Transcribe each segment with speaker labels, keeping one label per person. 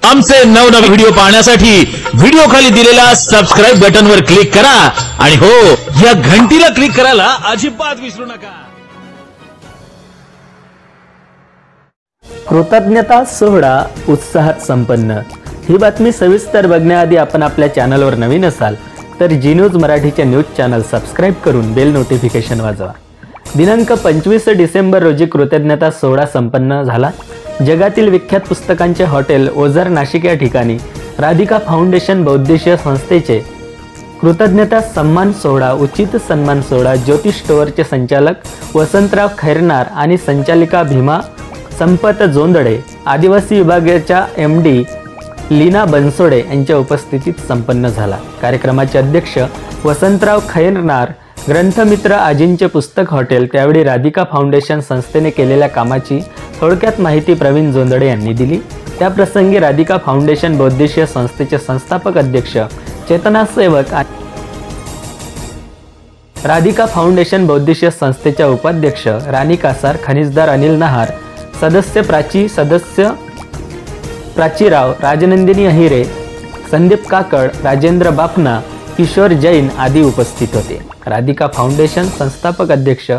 Speaker 1: आमचे नवनवीन व्हिडिओ पाहण्यासाठी व्हिडिओ खाली दिलेल्या सबस्क्राइब बटनवर क्लिक करा आणि हो, या घंटीला क्लिक करायला अजिबात विसरू नका।
Speaker 2: कृतज्ञता सोहळा उत्साहात संपन्न। ही बातमी सविस्तर बघण्याआधी आपण आपल्या चॅनलवर नवीन असाल तर जी न्यूज मराठीचे न्यूज चॅनल सबस्क्राइब करून बेल नोटिफिकेशन वाजवा। दिनांक 25 डिसेंबर रोजी कृतज्ञता सोहळा संपन्न झाला। जगातील विख्यात पुस्तकांचे हॉटेल ओझर नाशिक या ठिकाणी राधिका फाउंडेशन बहुउद्देशीय संस्थेचे कृतज्ञता सन्मान सोहळा, उचित सन्मान सोहळा ज्योतिष स्टोअरचे संचालक वसंतराव खैरनार आणि संचालिका भीमा संपत जोंधळे, आदिवासी विभागाच्या MD लीना बनसोडे यांच्या उपस्थितीत संपन्न झाला। कार्यक्रमाचे अध्यक्ष वसंतराव खैरनार, ग्रंथमित्र आजींचे पुस्तक हॉटेल, त्यावेळी राधिका फाउंडेशन संस्थेने केलेल्या कामाची थोडक्यात माहिती प्रवीण जोंधळे यांनी दिली। त्याप्रसंगी राधिका फाउंडेशन बहुउद्देशीय संस्थेचे संस्थापक अध्यक्ष चेतना सेवक, राधिका फाउंडेशन बहुउद्देशीय संस्थेच्या उपाध्यक्ष राणी कासार, खनिजदार अनिल नहार, सदस्य प्राचीराव, राजनंदिनी अहिरे, संदीप काकड, राजेंद्र बाफना, किशोर जैन आदी उपस्थित होते। राधिका फाउंडेशन संस्थापक अध्यक्ष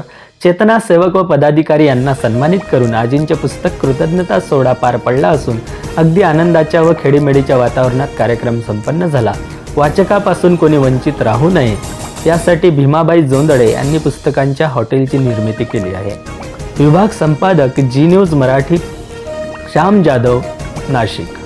Speaker 2: चेतना सेवक व पदाधिकारी यांना सन्मानित करून आजींचे पुस्तक कृतज्ञता सोहळा पार पडला असून अगदी आनंदाच्या व खेडीमेडीच्या वातावरणात कार्यक्रम संपन्न झाला। वाचकापासून कोणी वंचित राहू नये यासाठी भीमाबाई जोंधळे यांनी पुस्तकांच्या हॉटेलची निर्मिती केली आहे। विभाग संपादक जी न्यूज मराठी श्याम जाधव, नाशिक।